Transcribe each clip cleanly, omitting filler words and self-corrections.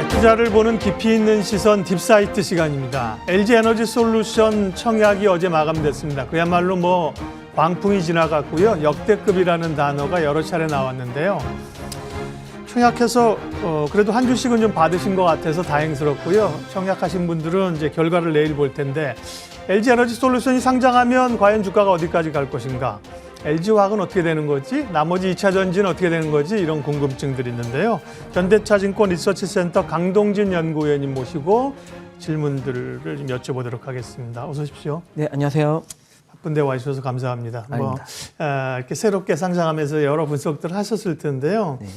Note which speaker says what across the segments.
Speaker 1: 네, 투자를 보는 깊이 있는 시선 딥사이트 시간입니다. LG에너지솔루션 청약이 어제 마감됐습니다. 그야말로 광풍이 지나갔고요. 역대급이라는 단어가 여러 차례 나왔는데요. 청약해서 그래도 한 주씩은 좀 받으신 것 같아서 다행스럽고요. 청약하신 분들은 이제 결과를 내일 볼 텐데 LG에너지솔루션이 상장하면 과연 주가가 어디까지 갈 것인가? LG화학은 어떻게 되는 거지? 나머지 2차 전지는 어떻게 되는 거지? 이런 궁금증들이 있는데요. 현대차증권 리서치센터 강동진 연구위원님 모시고 질문들을 좀 여쭤보도록 하겠습니다. 어서 오십시오.
Speaker 2: 네, 안녕하세요.
Speaker 1: 바쁜데 와주셔서 감사합니다.
Speaker 2: 아닙니다.
Speaker 1: 이렇게 새롭게 상장하면서 여러 분석들을 하셨을 텐데요.
Speaker 2: 네.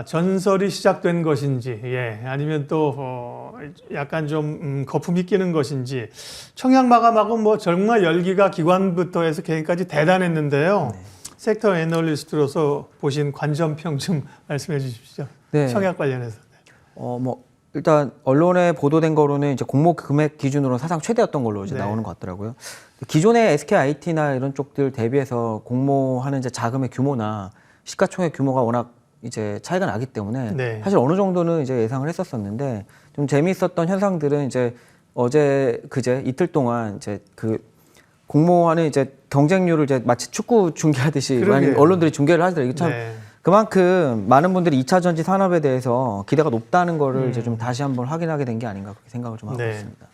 Speaker 1: 전설이 시작된 것인지, 아니면 또 약간 좀 거품이 끼는 것인지, 청약 마감하고 정말 열기가 기관부터 해서 개인까지 대단했는데요.
Speaker 2: 네.
Speaker 1: 섹터 애널리스트로서 보신 관점평 좀 말씀해 주십시오.
Speaker 2: 네.
Speaker 1: 청약 관련해서.
Speaker 2: 일단 언론에 보도된 거로는 이제 공모 금액 기준으로 사상 최대였던 걸로 이제
Speaker 1: 네.
Speaker 2: 나오는 것 같더라고요. 기존의 SKIT나 이런 쪽들 대비해서 공모하는 이제 자금의 규모나 시가총액 규모가 워낙 이제 차이가 나기 때문에
Speaker 1: 네.
Speaker 2: 사실 어느 정도는 이제 예상을 했었었는데 좀 재미있었던 현상들은 이제 어제 그제 이틀 동안 이제 그 공모하는 이제 경쟁률을 이제 마치 축구 중계하듯이 많이 언론들이 중계를 하더라고요. 참
Speaker 1: 네.
Speaker 2: 그만큼 많은 분들이 2차 전지 산업에 대해서 기대가 높다는 거를 이제 좀 다시 한번 확인하게 된 게 아닌가 그렇게 생각을 좀 하고
Speaker 1: 네.
Speaker 2: 있습니다.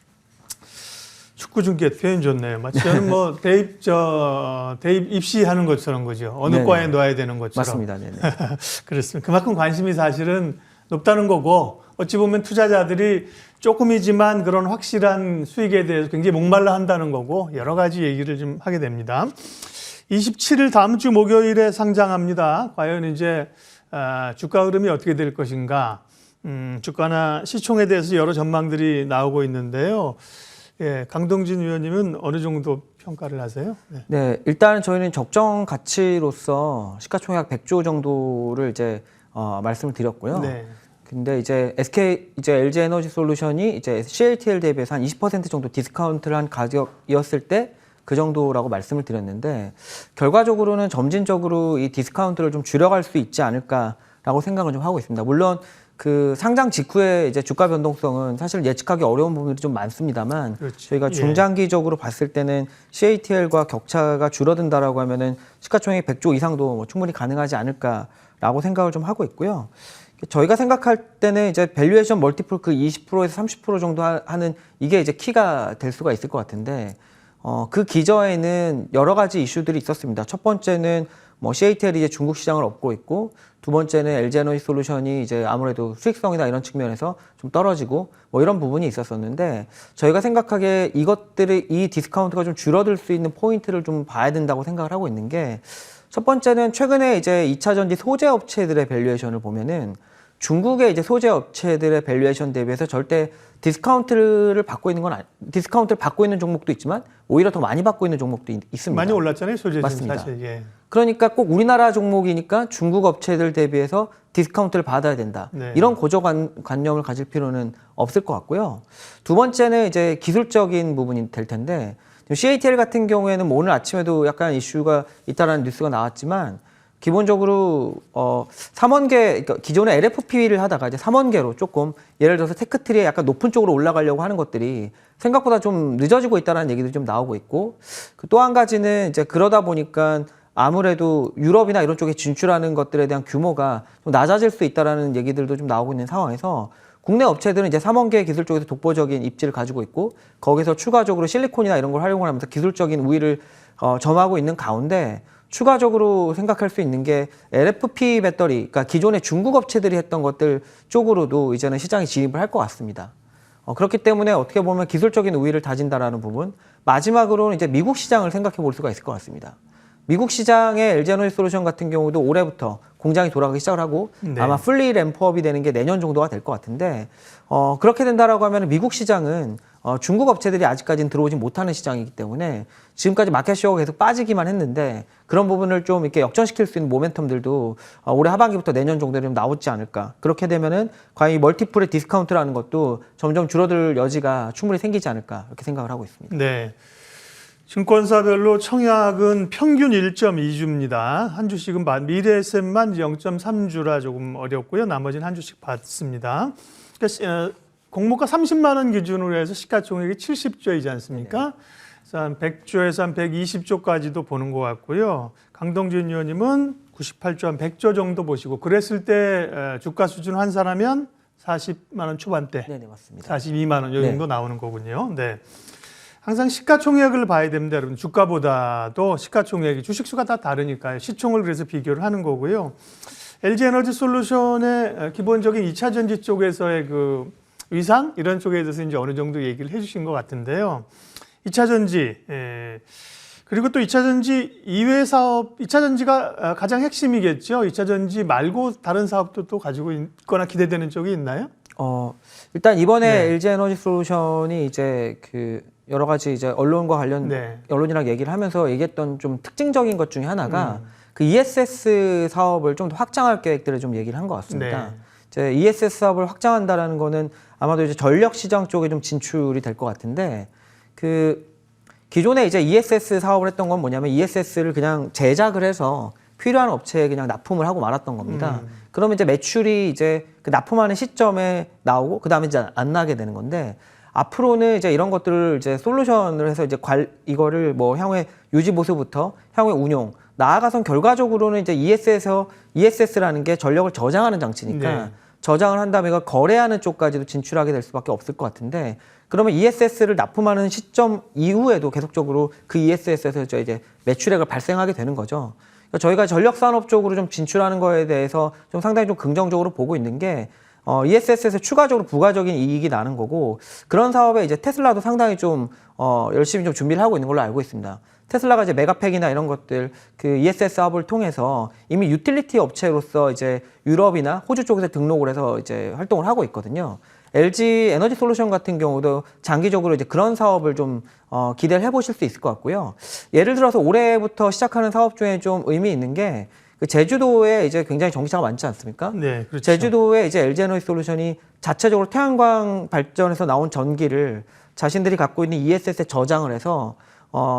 Speaker 1: 축구 중계 표현 좋네요. 마치 저는 대입 입시하는 것처럼 거죠. 어느
Speaker 2: 네네.
Speaker 1: 과에 넣어야 되는 것처럼.
Speaker 2: 맞습니다. 네네.
Speaker 1: 그렇습니다. 그만큼 관심이 사실은 높다는 거고 어찌 보면 투자자들이 조금이지만 그런 확실한 수익에 대해서 굉장히 목말라 한다는 거고 여러 가지 얘기를 좀 하게 됩니다. 27일 다음 주 목요일에 상장합니다. 과연 이제 주가 흐름이 어떻게 될 것인가? 주가나 시총에 대해서 여러 전망들이 나오고 있는데요. 강동진 위원님은 어느 정도 평가를 하세요?
Speaker 2: 네, 일단 저희는 적정 가치로서 시가총액 100조 정도를 이제 말씀을 드렸고요.
Speaker 1: 네.
Speaker 2: 근데 이제 LG 에너지 솔루션이 이제 CATL 대비해서 한 20% 정도 디스카운트를 한 가격이었을 때 그 정도라고 말씀을 드렸는데 결과적으로는 점진적으로 이 디스카운트를 좀 줄여갈 수 있지 않을까라고 생각을 좀 하고 있습니다. 물론 그 상장 직후에 이제 주가 변동성은 사실 예측하기 어려운 부분들이 좀 많습니다만
Speaker 1: 그렇죠.
Speaker 2: 저희가 중장기적으로 봤을 때는 CATL과 격차가 줄어든다라고 하면은 시가총액 100조 이상도 충분히 가능하지 않을까라고 생각을 좀 하고 있고요. 저희가 생각할 때는 이제 밸류에이션 멀티플 그 20%에서 30% 정도 하는 이게 이제 키가 될 수가 있을 것 같은데 그 기저에는 여러 가지 이슈들이 있었습니다. 첫 번째는 CATL이 이제 중국 시장을 업고 있고 두 번째는 LG에너지솔루션이 이제 아무래도 수익성이나 이런 측면에서 좀 떨어지고 이런 부분이 있었었는데 저희가 생각하기에 이 디스카운트가 좀 줄어들 수 있는 포인트를 좀 봐야 된다고 생각을 하고 있는 게 첫 번째는 최근에 이제 2차 전지 소재 업체들의 밸류에이션을 보면은 중국의 이제 소재 업체들의 밸류에이션 대비해서 절대 디스카운트를 받고 있는 종목도 있지만 오히려 더 많이 받고 있는 종목도 있습니다.
Speaker 1: 많이 올랐잖아요, 소재
Speaker 2: 맞습니다.
Speaker 1: 사실.
Speaker 2: 그러니까 꼭 우리나라 종목이니까 중국 업체들 대비해서 디스카운트를 받아야 된다.
Speaker 1: 네.
Speaker 2: 이런 고정관념을 가질 필요는 없을 것 같고요. 두 번째는 이제 기술적인 부분이 될 텐데 CATL 같은 경우에는 오늘 아침에도 약간 이슈가 있다라는 뉴스가 나왔지만 기본적으로 3원계 그러니까 기존에 LFP를 하다가 이제 3원계로 조금 예를 들어서 테크트리에 약간 높은 쪽으로 올라가려고 하는 것들이 생각보다 좀 늦어지고 있다는 얘기도 좀 나오고 있고 또 한 가지는 이제 그러다 보니까 아무래도 유럽이나 이런 쪽에 진출하는 것들에 대한 규모가 좀 낮아질 수 있다라는 얘기들도 좀 나오고 있는 상황에서 국내 업체들은 이제 3원계 기술 쪽에서 독보적인 입지를 가지고 있고 거기서 추가적으로 실리콘이나 이런 걸 활용을 하면서 기술적인 우위를 점하고 있는 가운데 추가적으로 생각할 수 있는 게 LFP 배터리, 그러니까 기존의 중국 업체들이 했던 것들 쪽으로도 이제는 시장에 진입을 할 것 같습니다. 그렇기 때문에 어떻게 보면 기술적인 우위를 다진다라는 부분, 마지막으로는 이제 미국 시장을 생각해 볼 수가 있을 것 같습니다. 미국 시장의 LG에너지솔루션 같은 경우도 올해부터 공장이 돌아가기 시작을 하고 아마 풀리 램프업이 되는 게 내년 정도가 될 것 같은데 그렇게 된다라고 하면 미국 시장은 중국 업체들이 아직까지는 들어오지 못하는 시장이기 때문에 지금까지 마켓쇼가 계속 빠지기만 했는데 그런 부분을 좀 이렇게 역전시킬 수 있는 모멘텀들도 올해 하반기부터 내년 정도에 좀 나오지 않을까. 그렇게 되면은 과연 이 멀티플의 디스카운트라는 것도 점점 줄어들 여지가 충분히 생기지 않을까 이렇게 생각을 하고 있습니다.
Speaker 1: 네. 증권사별로 청약은 평균 1.2주입니다. 한 주씩은 미래에셋만 0.3주라 조금 어렵고요. 나머지는 한 주씩 받습니다. 그러니까 공모가 30만 원 기준으로 해서 시가총액이 70조이지 않습니까? 그래서 한 100조에서 한 120조까지도 보는 것 같고요. 강동준 의원님은 98조 한 100조 정도 보시고 그랬을 때 주가 수준 환산하면 40만 원 초반대,
Speaker 2: 네네, 맞습니다.
Speaker 1: 42만 원 이 정도 나오는 거군요. 네. 항상 시가총액을 봐야 됩니다, 여러분. 주가보다도 시가총액이 주식수가 다 다르니까요. 시총을 그래서 비교를 하는 거고요. LG에너지솔루션의 기본적인 2차 전지 쪽에서의 그 위상 이런 쪽에 대해서 이제 어느 정도 얘기를 해주신 것 같은데요. 2차 전지 그리고 또 2차 전지 이외 사업, 2차 전지가 가장 핵심이겠죠. 2차 전지 말고 다른 사업도 또 가지고 있거나 기대되는 쪽이 있나요?
Speaker 2: 일단 이번에
Speaker 1: 네.
Speaker 2: LG에너지솔루션이 이제 그 여러 가지 이제 언론과 관련 언론이랑 얘기를 하면서 얘기했던 좀 특징적인 것 중에 하나가 그 ESS 사업을 좀 더 확장할 계획들을 좀 얘기를 한 것 같습니다. 이제 ESS 사업을 확장한다라는 거는 아마도 이제 전력 시장 쪽에 좀 진출이 될 것 같은데 그 기존에 이제 ESS 사업을 했던 건 뭐냐면 ESS를 그냥 제작을 해서 필요한 업체에 그냥 납품을 하고 말았던 겁니다. 그러면 이제 매출이 이제 그 납품하는 시점에 나오고 그 다음에 이제 안 나게 되는 건데 앞으로는 이제 이런 것들을 이제 솔루션을 해서 이제 이거를 뭐 향후에 유지 보수부터 향후에 운용 나아가선 결과적으로는 이제 ESS라는 게 전력을 저장하는 장치니까 저장을 한 다음에 거래하는 쪽까지도 진출하게 될 수밖에 없을 것 같은데 그러면 ESS를 납품하는 시점 이후에도 계속적으로 그 ESS에서 이제 매출액을 발생하게 되는 거죠. 그러니까 저희가 전력 산업 쪽으로 좀 진출하는 거에 대해서 좀 상당히 좀 긍정적으로 보고 있는 게 ESS에서 추가적으로 부가적인 이익이 나는 거고 그런 사업에 이제 테슬라도 상당히 좀 열심히 좀 준비를 하고 있는 걸로 알고 있습니다. 테슬라가 이제 메가팩이나 이런 것들 그 ESS 사업을 통해서 이미 유틸리티 업체로서 이제 유럽이나 호주 쪽에서 등록을 해서 이제 활동을 하고 있거든요. LG 에너지 솔루션 같은 경우도 장기적으로 이제 그런 사업을 좀 기대를 해보실 수 있을 것 같고요. 예를 들어서 올해부터 시작하는 사업 중에 좀 의미 있는 게 그 제주도에 이제 굉장히 전기차가 많지 않습니까?
Speaker 1: 네, 그렇죠.
Speaker 2: 제주도에 이제 LG 에너지 솔루션이 자체적으로 태양광 발전에서 나온 전기를 자신들이 갖고 있는 ESS에 저장을 해서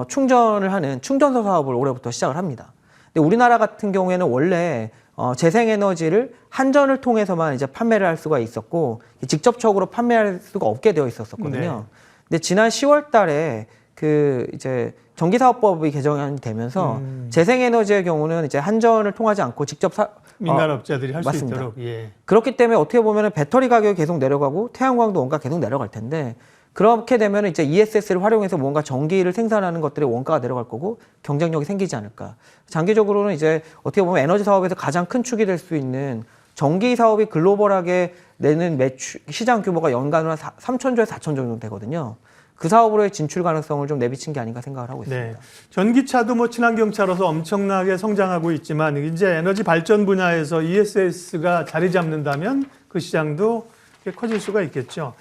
Speaker 2: 충전을 하는 충전소 사업을 올해부터 시작을 합니다. 근데 우리나라 같은 경우에는 원래 재생에너지를 한전을 통해서만 이제 판매를 할 수가 있었고 직접적으로 판매할 수가 없게 되어 있었거든요. 근데 지난 10월 달에 그 이제 전기사업법이 개정이 되면서 재생에너지의 경우는 이제 한전을 통하지 않고 직접
Speaker 1: 민간업자들이 할 수
Speaker 2: 맞습니다.
Speaker 1: 있도록. 예.
Speaker 2: 그렇기 때문에 어떻게 보면 배터리 가격이 계속 내려가고 태양광도 원가 계속 내려갈 텐데 그렇게 되면 이제 ESS를 활용해서 뭔가 전기를 생산하는 것들의 원가가 내려갈 거고 경쟁력이 생기지 않을까. 장기적으로는 이제 어떻게 보면 에너지 사업에서 가장 큰 축이 될 수 있는 전기 사업이 글로벌하게 내는 매출 시장 규모가 연간으로 한 3천조에서 4천조 정도 되거든요. 그 사업으로의 진출 가능성을 좀 내비친 게 아닌가 생각을 하고 있습니다.
Speaker 1: 네. 전기차도 뭐 친환경차로서 엄청나게 성장하고 있지만 이제 에너지 발전 분야에서 ESS가 자리 잡는다면 그 시장도 커질 수가 있겠죠.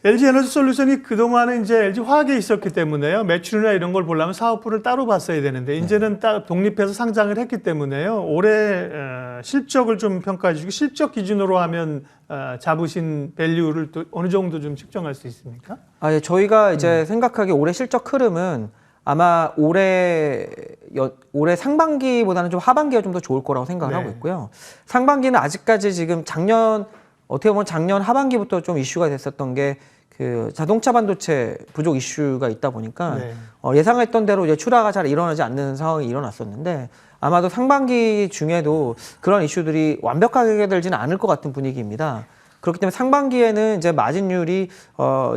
Speaker 1: LG 에너지 솔루션이 그동안은 이제 LG 화학에 있었기 때문에요. 매출이나 이런 걸 보려면 사업부를 따로 봤어야 되는데 이제는 독립해서 상장을 했기 때문에요. 올해 실적을 좀 평가해 주시고 실적 기준으로 하면 잡으신 밸류를 또 어느 정도 좀 측정할 수 있습니까?
Speaker 2: 예, 저희가 이제 생각하기에 올해 실적 흐름은 아마 올해 상반기보다는 좀 하반기가 좀 더 좋을 거라고 생각을 하고 있고요. 상반기는 아직까지 지금 어떻게 보면 작년 하반기부터 좀 이슈가 됐었던 게 그 자동차 반도체 부족 이슈가 있다 보니까 예상했던 대로 이제 출하가 잘 일어나지 않는 상황이 일어났었는데 아마도 상반기 중에도 그런 이슈들이 완벽하게 해결되지는 않을 것 같은 분위기입니다. 그렇기 때문에 상반기에는 이제 마진율이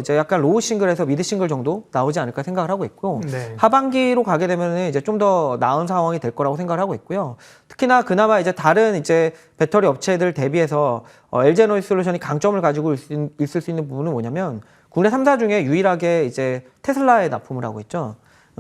Speaker 2: 이제 약간 로우 싱글에서 미드 싱글 정도 나오지 않을까 생각을 하고 있고 하반기로 가게 되면은 이제 좀 더 나은 상황이 될 거라고 생각을 하고 있고요. 특히나 그나마 이제 다른 이제 배터리 업체들 대비해서 LG 에너지 솔루션이 강점을 가지고 있을 수 있는 부분은 뭐냐면 국내 3사 중에 유일하게 이제 테슬라에 납품을 하고 있죠.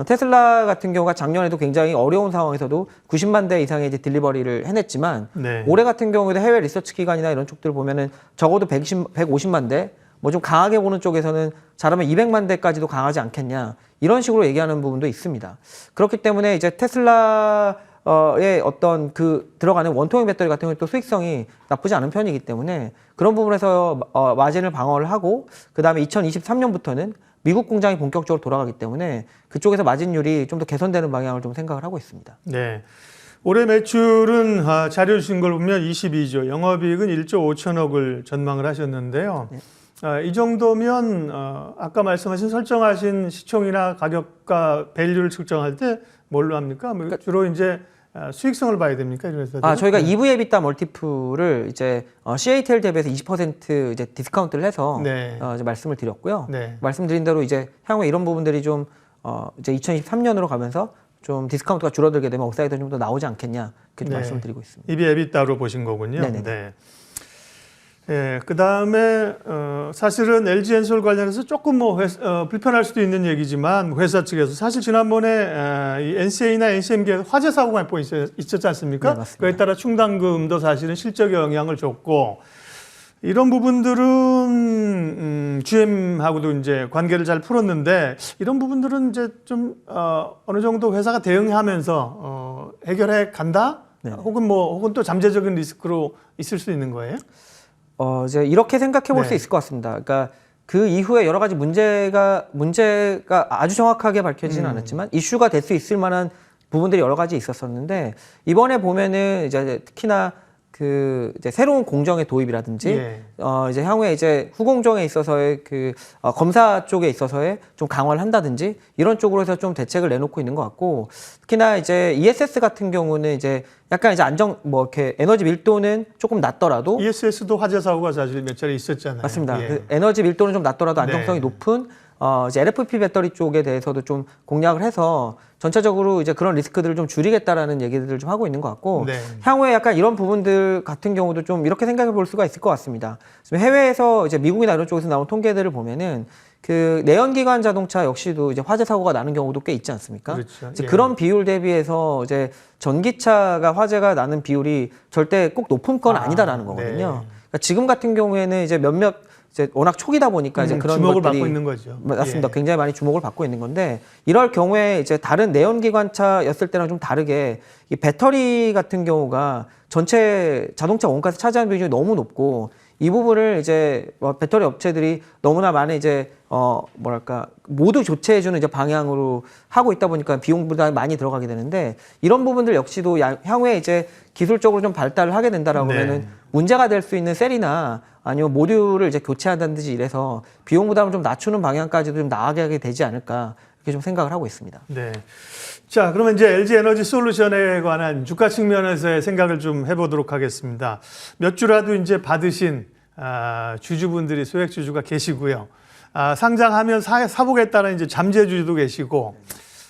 Speaker 2: 테슬라 같은 경우가 작년에도 굉장히 어려운 상황에서도 90만 대 이상의 이제 딜리버리를 해냈지만 올해 같은 경우에도 해외 리서치 기관이나 이런 쪽들 보면은 적어도 150만 대, 뭐 좀 강하게 보는 쪽에서는 잘하면 200만 대까지도 강하지 않겠냐 이런 식으로 얘기하는 부분도 있습니다. 그렇기 때문에 이제 테슬라의 어떤 그 들어가는 원통형 배터리 같은 경우 또 수익성이 나쁘지 않은 편이기 때문에 그런 부분에서 마진을 방어를 하고 그 다음에 2023년부터는 미국 공장이 본격적으로 돌아가기 때문에 그쪽에서 마진율이 좀 더 개선되는 방향을 좀 생각을 하고 있습니다.
Speaker 1: 네. 올해 매출은 자료 주신 걸 보면 22조, 영업이익은 1조 5천억을 전망을 하셨는데요.
Speaker 2: 네.
Speaker 1: 이 정도면 아까 말씀하신 설정하신 시총이나 가격과 밸류를 측정할 때 뭘로 합니까? 뭐 주로 이제 수익성을 봐야 됩니까? 이런 회사들?
Speaker 2: 저희가 EV EBITDA 멀티플을 이제 CATL 대비해서 20% 이제 디스카운트를 해서
Speaker 1: 네.
Speaker 2: 이제 말씀을 드렸고요.
Speaker 1: 네.
Speaker 2: 말씀드린 대로 이제 향후에 이런 부분들이 좀 이제 2023년으로 가면서 좀 디스카운트가 줄어들게 되면 업사이드 좀 더 나오지 않겠냐 그렇게
Speaker 1: 네.
Speaker 2: 말씀을 드리고 있습니다.
Speaker 1: EV EBITDA로 보신 거군요.
Speaker 2: 네네네.
Speaker 1: 네. 예, 그 다음에 사실은 LG엔솔 관련해서 조금 뭐 불편할 수도 있는 얘기지만 회사 측에서 사실 지난번에 이 NCA나 NCM기에 화재 사고가 몇 번 있었지 않습니까?
Speaker 2: 네, 맞습니다.
Speaker 1: 그에 따라 충당금도 사실은 실적에 영향을 줬고 이런 부분들은 GM하고도 이제 관계를 잘 풀었는데 이런 부분들은 이제 좀 어느 정도 회사가 대응하면서 해결해 간다?
Speaker 2: 네.
Speaker 1: 혹은 또 잠재적인 리스크로 있을 수 있는 거예요?
Speaker 2: 이제 이렇게 생각해 볼 수
Speaker 1: 네.
Speaker 2: 있을 것 같습니다. 그러니까 그 이후에 여러 가지 문제가 아주 정확하게 밝혀지지는 않았지만 이슈가 될 수 있을 만한 부분들이 여러 가지 있었었는데 이번에 보면은 이제 특히나 그 이제 새로운 공정의 도입이라든지
Speaker 1: 예.
Speaker 2: 이제 향후에 이제 후공정에 있어서의 그 검사 쪽에 있어서의 좀 강화를 한다든지 이런 쪽으로 해서 좀 대책을 내놓고 있는 것 같고 특히나 이제 ESS 같은 경우는 이제 약간 이제 이렇게 에너지 밀도는 조금 낮더라도
Speaker 1: ESS도 화재 사고가 사실 몇 차례 있었잖아요.
Speaker 2: 맞습니다.
Speaker 1: 예.
Speaker 2: 그 에너지 밀도는 좀 낮더라도 안정성이
Speaker 1: 네.
Speaker 2: 높은 이제 LFP 배터리 쪽에 대해서도 좀 공략을 해서 전체적으로 이제 그런 리스크들을 좀 줄이겠다라는 얘기들을 좀 하고 있는 것 같고
Speaker 1: 네.
Speaker 2: 향후에 약간 이런 부분들 같은 경우도 좀 이렇게 생각해 볼 수가 있을 것 같습니다. 지금 해외에서 이제 미국이나 이런 쪽에서 나온 통계들을 보면은 그 내연기관 자동차 역시도 이제 화재 사고가 나는 경우도 꽤 있지 않습니까?
Speaker 1: 그렇죠.
Speaker 2: 이제
Speaker 1: 예.
Speaker 2: 그런 비율 대비해서 이제 전기차가 화재가 나는 비율이 절대 꼭 높은 건 아니다라는 거거든요.
Speaker 1: 네.
Speaker 2: 그러니까 지금 같은 경우에는 이제 몇몇 이제 워낙 초기다 보니까 이제 그런
Speaker 1: 주목을
Speaker 2: 것들이
Speaker 1: 받고 있는 거죠.
Speaker 2: 맞습니다.
Speaker 1: 예.
Speaker 2: 굉장히 많이 주목을 받고 있는 건데 이럴 경우에 이제 다른 내연기관차였을 때랑 좀 다르게 이 배터리 같은 경우가 전체 자동차 원가에서 차지하는 비중이 너무 높고 이 부분을 이제 배터리 업체들이 너무나 많은 이제 모두 조치해주는 이제 방향으로 하고 있다 보니까 비용 부담이 많이 들어가게 되는데 이런 부분들 역시도 향후에 이제 기술적으로 좀 발달을 하게 된다라고
Speaker 1: 네.
Speaker 2: 하면은 문제가 될 수 있는 셀이나 아니면 모듈을 이제 교체한다든지 이래서 비용 부담을 좀 낮추는 방향까지도 좀 나아가게 되지 않을까 이렇게 좀 생각을 하고 있습니다.
Speaker 1: 네. 자, 그러면 이제 LG 에너지 솔루션에 관한 주가 측면에서의 생각을 좀 해보도록 하겠습니다. 몇 주라도 이제 받으신 주주분들이 소액 주주가 계시고요. 상장하면 사보겠다는 이제 잠재주주도 계시고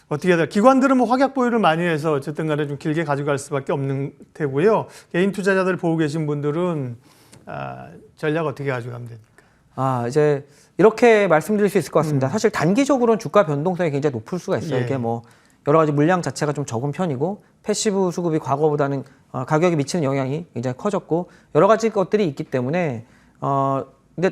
Speaker 1: 어떻게 해야 돼? 기관들은 뭐 확약 보유를 많이 해서 어쨌든 간에 좀 길게 가져갈 수밖에 없는 테고요. 개인 투자자들 보고 계신 분들은 전략 어떻게 가져가면 됩니까?
Speaker 2: 이제 이렇게 말씀드릴 수 있을 것 같습니다. 사실 단기적으로는 주가 변동성이 굉장히 높을 수가 있어요.
Speaker 1: 예.
Speaker 2: 이게 뭐 여러 가지 물량 자체가 좀 적은 편이고 패시브 수급이 과거보다는 가격에 미치는 영향이 굉장히 커졌고 여러 가지 것들이 있기 때문에 근데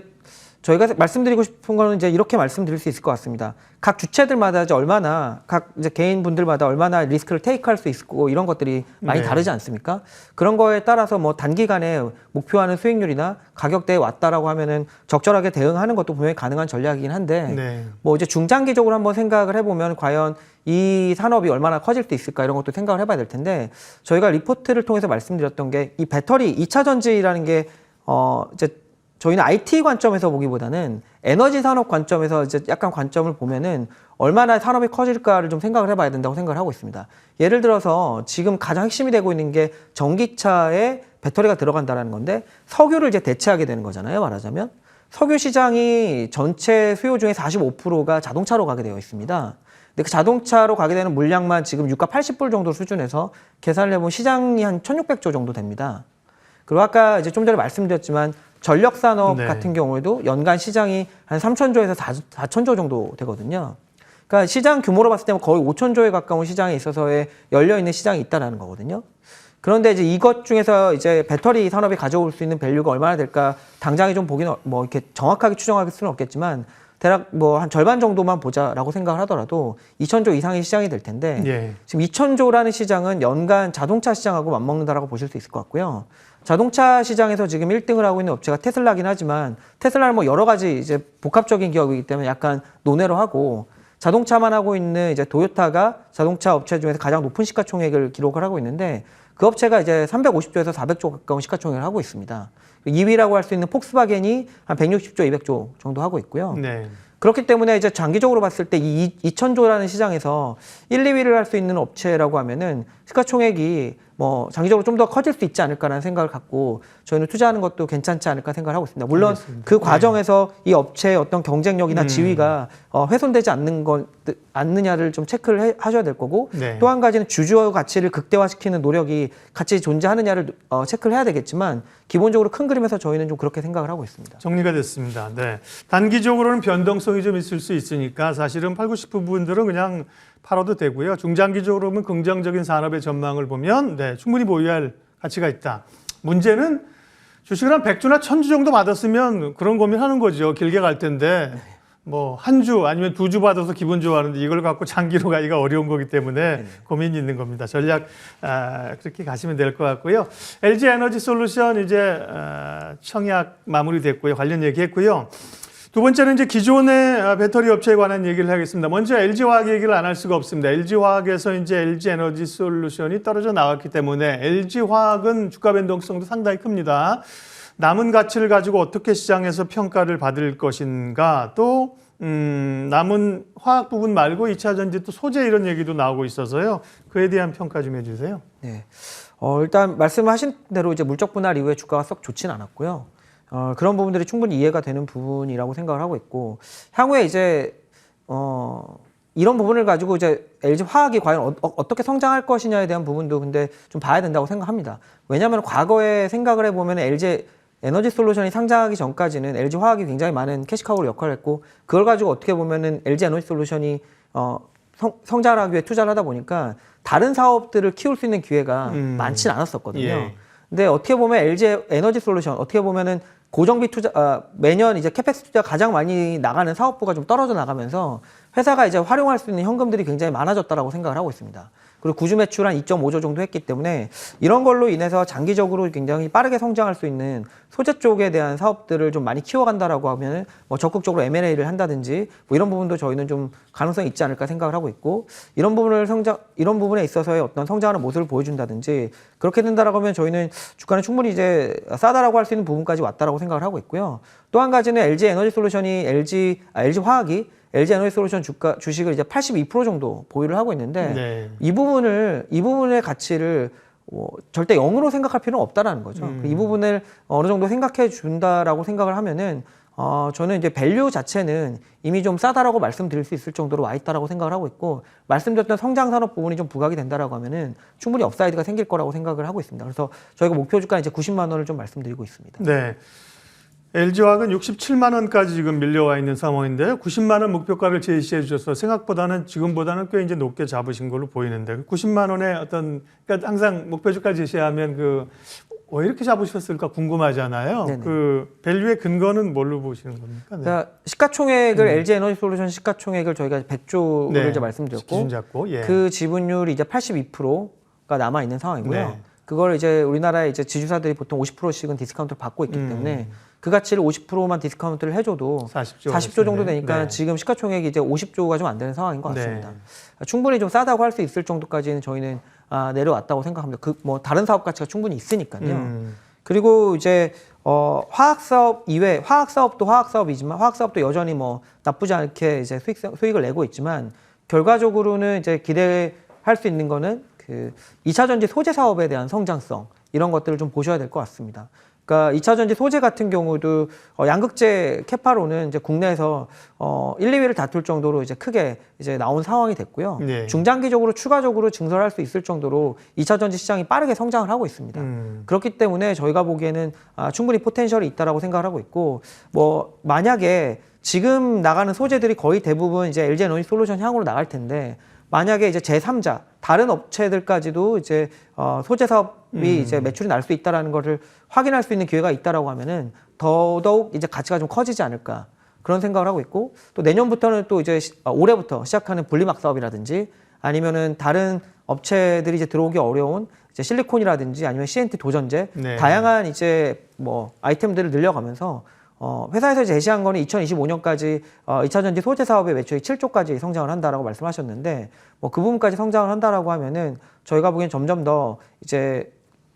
Speaker 2: 저희가 말씀드리고 싶은 거는 이제 이렇게 말씀드릴 수 있을 것 같습니다. 각 주체들마다 이제 얼마나 각 이제 개인분들마다 얼마나 리스크를 테이크할 수 있고 이런 것들이 많이
Speaker 1: 네.
Speaker 2: 다르지 않습니까? 그런 거에 따라서 뭐 단기간에 목표하는 수익률이나 가격대에 왔다라고 하면은 적절하게 대응하는 것도 분명히 가능한 전략이긴 한데
Speaker 1: 네.
Speaker 2: 뭐 이제 중장기적으로 한번 생각을 해보면 과연 이 산업이 얼마나 커질 수 있을까 이런 것도 생각을 해봐야 될 텐데 저희가 리포트를 통해서 말씀드렸던 게 이 배터리 2차 전지라는 게 이제 저희는 IT 관점에서 보기보다는 에너지 산업 관점에서 이제 약간 관점을 보면은 얼마나 산업이 커질까를 좀 생각을 해봐야 된다고 생각을 하고 있습니다. 예를 들어서 지금 가장 핵심이 되고 있는 게 전기차에 배터리가 들어간다라는 건데 석유를 이제 대체하게 되는 거잖아요. 말하자면 석유 시장이 전체 수요 중에 45%가 자동차로 가게 되어 있습니다. 근데 그 자동차로 가게 되는 물량만 지금 유가 80불 정도 수준에서 계산을 해보면 시장이 한 1,600조 정도 됩니다. 그리고 아까 이제 좀 전에 말씀드렸지만 전력 산업
Speaker 1: 네.
Speaker 2: 같은 경우에도 연간 시장이 한 3,000조에서 4,000조 정도 되거든요. 그러니까 시장 규모로 봤을 때 거의 5,000조에 가까운 시장에 있어서의 열려 있는 시장이 있다라는 거거든요. 그런데 이제 이것 중에서 이제 배터리 산업이 가져올 수 있는 밸류가 얼마나 될까 당장에 좀 보기는 뭐 이렇게 정확하게 추정할 수는 없겠지만 대략 뭐 한 절반 정도만 보자라고 생각을 하더라도 2,000조 이상의 시장이 될 텐데
Speaker 1: 예.
Speaker 2: 지금 2,000조라는 시장은 연간 자동차 시장하고 맞먹는다라고 보실 수 있을 것 같고요. 자동차 시장에서 지금 1등을 하고 있는 업체가 테슬라긴 하지만 테슬라는 뭐 여러 가지 이제 복합적인 기업이기 때문에 약간 논외로 하고 자동차만 하고 있는 이제 도요타가 자동차 업체 중에서 가장 높은 시가총액을 기록을 하고 있는데 그 업체가 이제 350조에서 400조 가까운 시가총액을 하고 있습니다. 2위라고 할 수 있는 폭스바겐이 한 160조, 200조 정도 하고 있고요.
Speaker 1: 네.
Speaker 2: 그렇기 때문에 이제 장기적으로 봤을 때 이 2,000조라는 시장에서 1, 2위를 할 수 있는 업체라고 하면은 시가총액이 뭐 장기적으로 좀 더 커질 수 있지 않을까라는 생각을 갖고 저희는 투자하는 것도 괜찮지 않을까 생각을 하고 있습니다. 물론
Speaker 1: 알겠습니다.
Speaker 2: 그 과정에서 이 업체의 어떤 경쟁력이나 지위가 훼손되지 않느냐를 좀 체크를 하셔야 될 거고
Speaker 1: 네.
Speaker 2: 또 한 가지는 주주의 가치를 극대화시키는 노력이 같이 존재하느냐를 체크를 해야 되겠지만 기본적으로 큰 그림에서 저희는 좀 그렇게 생각을 하고 있습니다.
Speaker 1: 정리가 됐습니다. 네. 단기적으로는 변동성이 좀 있을 수 있으니까 사실은 팔고 싶은 분들은 그냥 팔아도 되고요. 중장기적으로 보면 긍정적인 산업의 전망을 보면 네, 충분히 보유할 가치가 있다. 문제는 주식을 한 100주나 1000주 정도 받았으면 그런 고민하는 거죠. 길게 갈 텐데 뭐 한 주 아니면 2주 받아서 기분 좋아하는데 이걸 갖고 장기로 가기가 어려운 거기 때문에 고민이 있는 겁니다. 전략 그렇게 가시면 될 것 같고요. LG 에너지 솔루션 이제 청약 마무리됐고요. 관련 얘기했고요. 두 번째는 이제 기존의 배터리 업체에 관한 얘기를 하겠습니다. 먼저 LG화학 얘기를 안 할 수가 없습니다. LG화학에서 이제 LG 에너지 솔루션이 떨어져 나왔기 때문에 LG화학은 주가 변동성도 상당히 큽니다. 남은 가치를 가지고 어떻게 시장에서 평가를 받을 것인가, 또 남은 화학 부분 말고 2차 전지 또 소재 이런 얘기도 나오고 있어서요. 그에 대한 평가 좀 해주세요.
Speaker 2: 네. 일단 말씀하신 대로 이제 물적 분할 이후에 주가가 썩 좋지는 않았고요. 그런 부분들이 충분히 이해가 되는 부분이라고 생각을 하고 있고 향후에 이제 이런 부분을 가지고 이제 LG 화학이 과연 어떻게 성장할 것이냐에 대한 부분도 근데 좀 봐야 된다고 생각합니다. 왜냐하면 과거에 생각을 해보면 LG 에너지 솔루션이 상장하기 전까지는 LG 화학이 굉장히 많은 캐시카우로 역할을 했고 그걸 가지고 어떻게 보면은 LG 에너지 솔루션이 성장을 하기 위해 투자를 하다 보니까 다른 사업들을 키울 수 있는 기회가 많지는 않았었거든요.
Speaker 1: 예.
Speaker 2: 근데 어떻게 보면 LG 에너지 솔루션 어떻게 보면은 고정비 투자 매년 이제 캐펙스 투자 가장 많이 나가는 사업부가 좀 떨어져 나가면서 회사가 이제 활용할 수 있는 현금들이 굉장히 많아졌다라고 생각을 하고 있습니다. 그리고 구주 매출 한 2.5조 정도 했기 때문에 이런 걸로 인해서 장기적으로 굉장히 빠르게 성장할 수 있는 소재 쪽에 대한 사업들을 좀 많이 키워간다라고 하면은 뭐 적극적으로 M&A를 한다든지 뭐 이런 부분도 저희는 좀 가능성이 있지 않을까 생각을 하고 있고 이런 부분에 있어서의 어떤 성장하는 모습을 보여준다든지 그렇게 된다라고 하면 저희는 주가는 충분히 이제 싸다라고 할 수 있는 부분까지 왔다라고 생각을 하고 있고요. 또 한 가지는 LG 에너지 솔루션이 LG 화학이 LG 에너지 솔루션 주식을 이제 82% 정도 보유를 하고 있는데
Speaker 1: 네.
Speaker 2: 이 부분의 가치를 절대 0으로 생각할 필요는 없다라는 거죠. 이 부분을 어느 정도 생각해 준다라고 생각을 하면은 저는 이제 밸류 자체는 이미 좀 싸다라고 말씀드릴 수 있을 정도로 와 있다라고 생각을 하고 있고 말씀드렸던 성장 산업 부분이 좀 부각이 된다라고 하면은 충분히 업사이드가 생길 거라고 생각을 하고 있습니다. 그래서 저희가 목표 주가 이제 90만 원을 좀 말씀드리고 있습니다.
Speaker 1: 네. LG화학은 67만 원까지 지금 밀려와 있는 상황인데요. 90만 원 목표가를 제시해 주셔서 생각보다는 지금보다는 꽤 이제 높게 잡으신 걸로 보이는데 90만 원의 어떤 그러니까 항상 목표 주가 제시하면 왜 이렇게 잡으셨을까 궁금하잖아요.
Speaker 2: 네네.
Speaker 1: 그 밸류의 근거는 뭘로 보시는 겁니까? 네.
Speaker 2: 그러니까 시가총액을 LG 에너지 솔루션 시가총액을 저희가 100조를
Speaker 1: 네.
Speaker 2: 이제 말씀드렸고
Speaker 1: 기준 잡고 예.
Speaker 2: 그 지분율이 이제 82%가 남아 있는 상황이고요.
Speaker 1: 네.
Speaker 2: 그걸 이제 우리나라의 이제 지주사들이 보통 50%씩은 디스카운트를 받고 있기 때문에 그 가치를 50%만 디스카운트를 해줘도 40조 정도 되니까
Speaker 1: 네.
Speaker 2: 지금 시가총액이 이제 50조가 좀 안 되는 상황인 것 같습니다.
Speaker 1: 네.
Speaker 2: 충분히 좀 싸다고 할 수 있을 정도까지는 저희는 내려왔다고 생각합니다. 뭐 다른 사업 가치가 충분히 있으니까요. 그리고 이제 화학 사업 이외 화학 사업도 화학 사업이지만 화학 사업도 여전히 뭐 나쁘지 않게 이제 수익을 내고 있지만 결과적으로는 이제 기대할 수 있는 거는 그 2차 전지 소재 사업에 대한 성장성 이런 것들을 좀 보셔야 될 것 같습니다. 그러니까 2차 전지 소재 같은 경우도 양극재 캐파로는 이제 국내에서 1, 2위를 다툴 정도로 이제 크게 이제 나온 상황이 됐고요.
Speaker 1: 네.
Speaker 2: 중장기적으로 추가적으로 증설할 수 있을 정도로 2차 전지 시장이 빠르게 성장을 하고 있습니다. 그렇기 때문에 저희가 보기에는 충분히 포텐셜이 있다라고 생각을 하고 있고 뭐 만약에 지금 나가는 소재들이 거의 대부분 이제 LG 에너지 솔루션 향으로 나갈 텐데 만약에 이제 제3자 다른 업체들까지도 이제 소재 사업이 이제 매출이 날 수 있다라는 것을 확인할 수 있는 기회가 있다라고 하면은 더더욱 이제 가치가 좀 커지지 않을까 그런 생각을 하고 있고 또 내년부터는 또 이제 올해부터 시작하는 분리막 사업이라든지 아니면은 다른 업체들이 이제 들어오기 어려운 이제 실리콘이라든지 아니면 CNT 도전제
Speaker 1: 네.
Speaker 2: 다양한 이제 뭐 아이템들을 늘려가면서 회사에서 제시한 거는 2025년까지 2차 전지 소재 사업의 매출이 7조까지 성장을 한다라고 말씀하셨는데 뭐 그 부분까지 성장을 한다라고 하면은 저희가 보기엔 점점 더 이제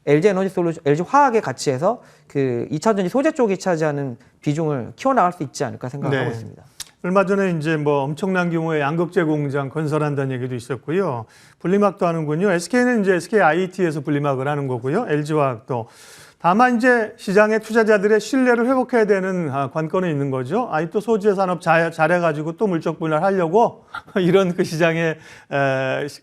Speaker 2: LG 에너지 솔루션, LG 화학의 가치에서 그 2차 전지 소재 쪽이 차지하는 비중을 키워나갈 수 있지 않을까 생각하고
Speaker 1: 네.
Speaker 2: 있습니다.
Speaker 1: 얼마 전에 이제 뭐 엄청난 규모의 양극재 공장 건설한다는 얘기도 있었고요. 분리막도 하는군요. SK는 이제 SK IT에서 분리막을 하는 거고요. LG화학도. 다만 이제 시장의 투자자들의 신뢰를 회복해야 되는 관건은 있는 거죠. 또 소재 산업 잘해가지고 또 물적 분할하려고 이런 그 시장의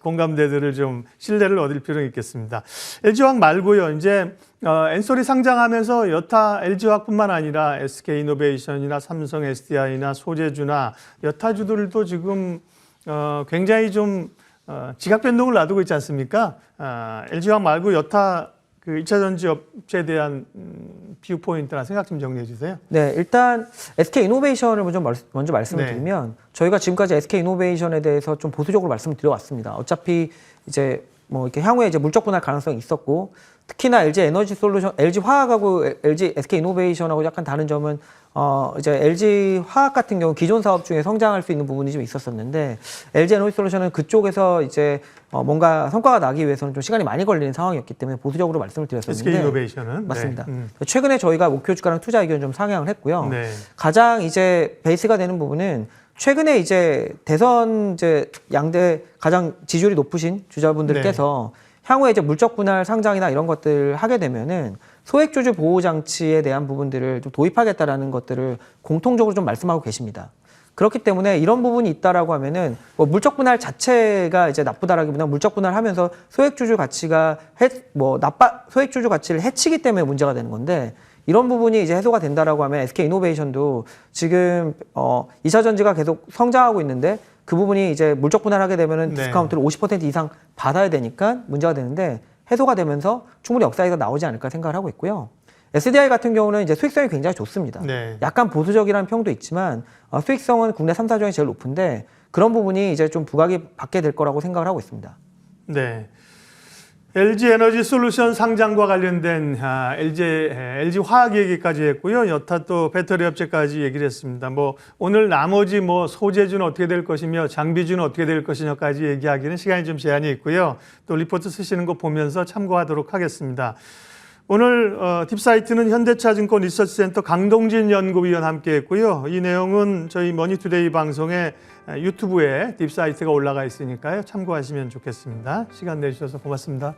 Speaker 1: 공감대들을 좀 신뢰를 얻을 필요는 있겠습니다. LG화학 말고요. 이제 엔솔이 상장하면서 여타 LG화학뿐만 아니라 SK이노베이션이나 삼성 SDI나 소재주나 여타주들도 지금 굉장히 좀 지각 변동을 놔두고 있지 않습니까? LG화학 말고 여타 그 2차 전지 업체에 대한 비유 포인트나 생각 좀 정리해 주세요.
Speaker 2: 네, 일단 SK 이노베이션을 먼저 말씀을
Speaker 1: 네.
Speaker 2: 드리면 저희가 지금까지 SK 이노베이션에 대해서 좀 보수적으로 말씀을 드려왔습니다. 어차피 이제 뭐 이렇게 향후에 이제 물적 분할 가능성이 있었고 특히나 LG 에너지 솔루션, LG 화학하고 LG SK 이노베이션하고 약간 다른 점은 이제 LG 화학 같은 경우 기존 사업 중에 성장할 수 있는 부분이 좀 있었었는데 LG 에너지 솔루션은 그쪽에서 이제 뭔가 성과가 나기 위해서는 좀 시간이 많이 걸리는 상황이었기 때문에 보수적으로 말씀을 드렸었는데
Speaker 1: SK 이노베이션은
Speaker 2: 맞습니다.
Speaker 1: 네.
Speaker 2: 최근에 저희가 목표 주가랑 투자 의견 좀 상향을 했고요.
Speaker 1: 네.
Speaker 2: 가장 이제 베이스가 되는 부분은 최근에 이제 대선 이제 양대 가장 지지율이 높으신 주자분들께서 향후에 이제 물적 분할 상장이나 이런 것들 하게 되면은 소액주주 보호 장치에 대한 부분들을 좀 도입하겠다라는 것들을 공통적으로 좀 말씀하고 계십니다. 그렇기 때문에 이런 부분이 있다라고 하면은 뭐 물적 분할 자체가 이제 나쁘다라기보다 물적 분할하면서 소액주주 가치가 소액주주 가치를 해치기 때문에 문제가 되는 건데 이런 부분이 이제 해소가 된다라고 하면 SK 이노베이션도 지금 2차 전지가 계속 성장하고 있는데 그 부분이 이제 물적 분할하게 되면은
Speaker 1: 네.
Speaker 2: 디스카운트를 50% 이상 받아야 되니까 문제가 되는데 해소가 되면서 충분히 업사이드가 나오지 않을까 생각을 하고 있고요. SDI 같은 경우는 이제 수익성이 굉장히 좋습니다.
Speaker 1: 네.
Speaker 2: 약간 보수적이라는 평도 있지만 수익성은 국내 3사 중에 제일 높은데 그런 부분이 이제 좀 부각이 받게 될 거라고 생각을 하고 있습니다.
Speaker 1: 네. LG 에너지 솔루션 상장과 관련된 LG 화학 얘기까지 했고요. 여타 또 배터리 업체까지 얘기를 했습니다. 뭐 오늘 나머지 뭐 소재주는 어떻게 될 것이며 장비주는 어떻게 될 것이냐까지 얘기하기는 시간이 좀 제한이 있고요. 또 리포트 쓰시는 거 보면서 참고하도록 하겠습니다. 오늘 딥사이트는 현대차증권 리서치센터 강동진 연구위원 함께했고요. 이 내용은 저희 머니투데이 방송에 유튜브에 딥사이트가 올라가 있으니까요. 참고하시면 좋겠습니다. 시간 내주셔서 고맙습니다.